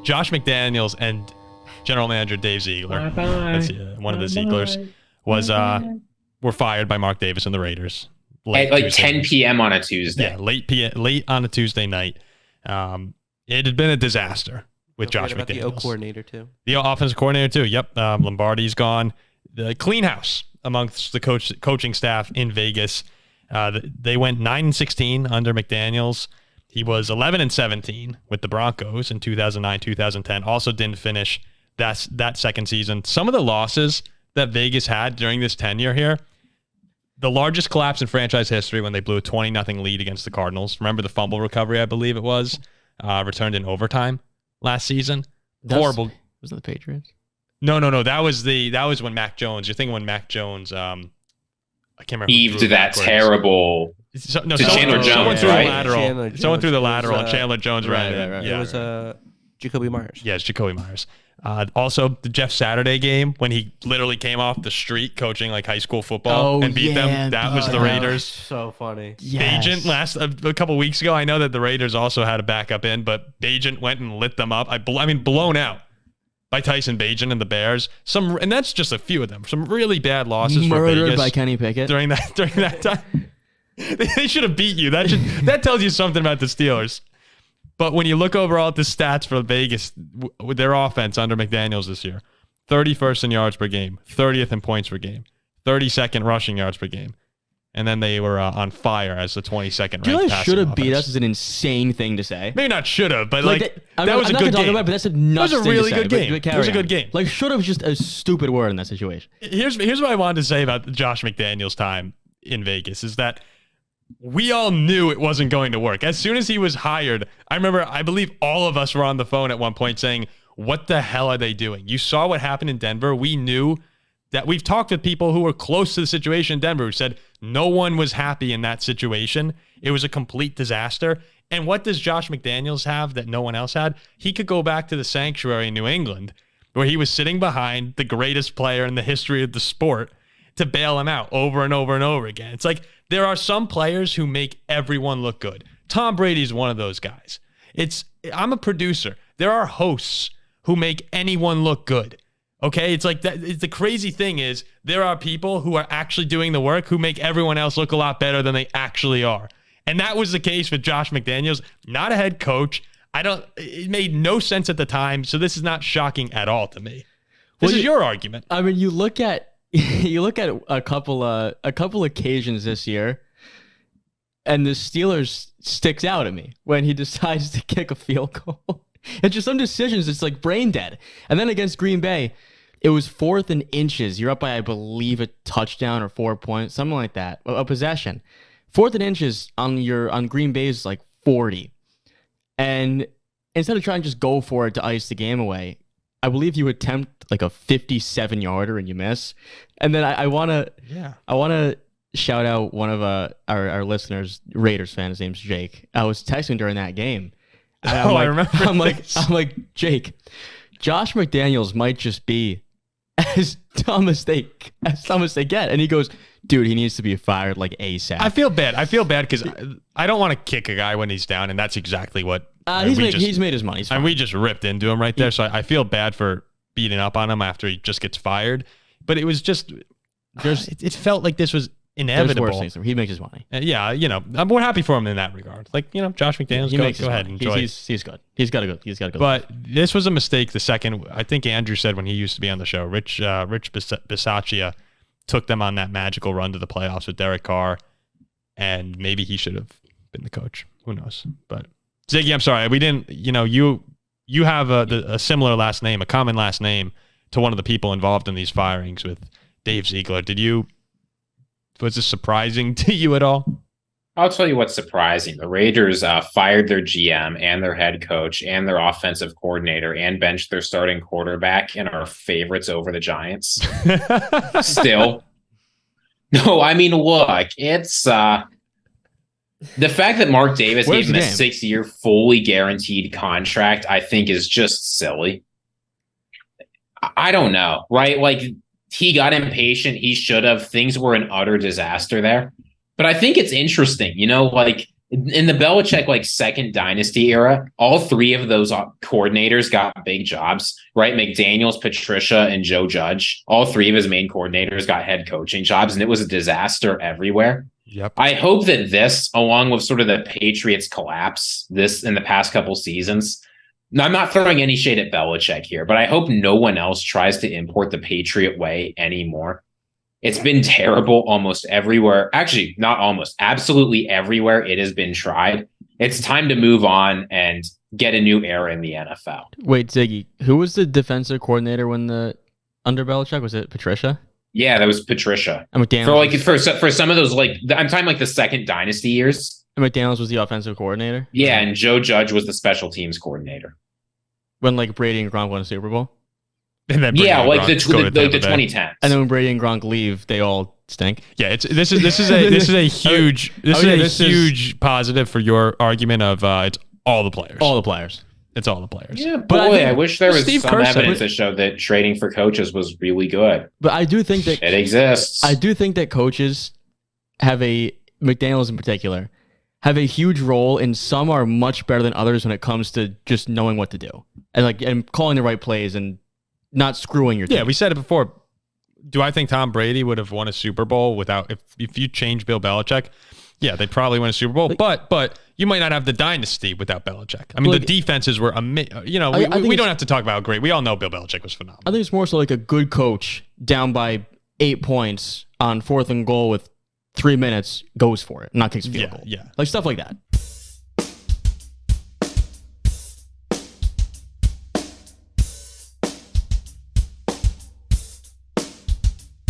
Josh McDaniels and general manager Dave Ziegler, that's one of the Zieglers, were fired by Mark Davis and the Raiders. At like 10 p.m. on a Tuesday. Yeah, late on a Tuesday night. It had been a disaster with Josh McDaniels. The O coordinator too. The offensive coordinator too. Yep, Lombardi's gone. The clean house amongst the coaching staff in Vegas. They went 9-16 under McDaniels. He was 11-17 with the Broncos in 2009, 2010. Also didn't finish that second season. Some of the losses that Vegas had during this tenure here, the largest collapse in franchise history when they blew a 20-0 lead against the Cardinals. Remember the fumble recovery, I believe it was, returned in overtime last season. Horrible. Was it the Patriots? No. That was when Mac Jones. You're thinking when Mac Jones. I can't remember. Heaved that terrible. Someone threw the lateral. Someone threw the lateral, and Chandler Jones ran it. Right. Yeah, it was Jacoby Myers. Yeah, it's Jacoby Myers. Also, the Jeff Saturday game when he literally came off the street coaching like high school football and beat them. That was the Raiders. So funny. Yes. Bagent a couple weeks ago. I know that the Raiders also had a backup in, but Bagent went and lit them up. I mean, blown out by Tyson Bagent and the Bears. And that's just a few of them. Some really bad losses for Vegas. Murdered by Kenny Pickett during that time. They should have beat you. That tells you something about the Steelers. But when you look overall at the stats for Vegas, with their offense under McDaniels this year, 31st in yards per game, 30th in points per game, 32nd rushing yards per game. And then they were on fire as the 22nd ranked passing should have offense. beat us is an insane thing to say. Maybe not should have, but that was a good game. But that's a nuts It was a really good game. It was a good game. Like, should have just a stupid word in that situation. Here's what I wanted to say about Josh McDaniels' time in Vegas is that we all knew it wasn't going to work. As soon as he was hired, I believe all of us were on the phone at one point saying, what the hell are they doing? You saw what happened in Denver. We knew that. We've talked with people who were close to the situation in Denver who said no one was happy in that situation. It was a complete disaster. And what does Josh McDaniels have that no one else had? He could go back to the sanctuary in New England where he was sitting behind the greatest player in the history of the sport to bail him out over and over and over again. It's like there are some players who make everyone look good. Tom Brady is one of those guys. I'm a producer. There are hosts who make anyone look good. Okay? It's like that. The crazy thing is there are people who are actually doing the work who make everyone else look a lot better than they actually are. And that was the case with Josh McDaniels, not a head coach. It made no sense at the time, so this is not shocking at all to me. This is your argument. I mean, you look at a couple occasions this year, and the Steelers sticks out at me when he decides to kick a field goal. It's just some decisions, it's like brain dead. And then against Green Bay, it was 4th and inches. You're up by, I believe, a touchdown or 4 points, something like that, a possession. 4th and inches on Green Bay's like 40. And instead of trying to just go for it to ice the game away, I believe you attempt like a 57-yarder and you miss. And then I want to shout out one of our listeners, Raiders fan. His name's Jake. I was texting during that game. I remember. I'm like, Jake, Josh McDaniels might just be as dumb as they get. And he goes, dude, he needs to be fired like ASAP. I feel bad because I don't want to kick a guy when he's down, and that's exactly what he's made his money. And we just ripped into him right there. So I feel bad for beating up on him after he just gets fired. But it was just it felt like this was inevitable. Worse things. He makes his money. Yeah, we're happy for him in that regard. Like, Josh McDaniels, go ahead and enjoy. He's good. He's got to go. But this was a mistake. The second, I think Andrew said when he used to be on the show, Rich Bisaccia took them on that magical run to the playoffs with Derek Carr, and maybe he should have been the coach. Who knows? But Ziggy, I'm sorry, we didn't. You have a similar last name, a common last name to one of the people involved in these firings with Dave Ziegler. Was this surprising to you at all? I'll tell you what's surprising. The Raiders fired their GM and their head coach and their offensive coordinator and benched their starting quarterback and are favorites over the Giants. Still. No, I mean, look, it's the fact that Mark Davis gave him a 6-year fully guaranteed contract, I think is just silly. I don't know, right? Like, he got impatient. He should have. Things were an utter disaster there. But I think it's interesting, like In the Belichick like second dynasty era, all three of those coordinators got big jobs, right? McDaniels, Patricia, and Joe Judge. All three of his main coordinators got head coaching jobs, and it was a disaster everywhere. Yep. I hope that this, along with sort of the Patriots collapse this in the past couple seasons, now, I'm not throwing any shade at Belichick here, but I hope no one else tries to import the Patriot way anymore. It's been terrible almost everywhere. Actually, not almost, absolutely everywhere it has been tried. It's time to move on and get a new era in the NFL. Wait, Ziggy, who was the defensive coordinator under Belichick? Was it Patricia? Yeah, that was Patricia. And McDaniels for some of those, like I'm talking like the second dynasty years. And McDaniels was the offensive coordinator? Yeah, and Joe Judge was the special teams coordinator. When like Brady and Gronk won a Super Bowl? And then yeah, like the 2010s. And then when Brady and Gronk leave, they all stink. Yeah, this is a huge positive for your argument of it's all the players. All the players. It's all the players. Yeah, but I wish there was Steve some Kerr evidence to show that trading for coaches was really good. But I do think that it exists. I do think that coaches McDaniels in particular, have a huge role, and some are much better than others when it comes to just knowing what to do and calling the right plays and not screwing your team. Yeah, we said it before. Do I think Tom Brady would have won a Super Bowl without if you change Bill Belichick? Yeah, they'd probably win a Super Bowl, but you might not have the dynasty without Belichick. I mean, the defenses were amazing. We don't have to talk about how great. We all know Bill Belichick was phenomenal. I think it's more so like a good coach down by 8 points on 4th and goal with 3 minutes goes for it, not kicks a field goal. Yeah, like stuff like that.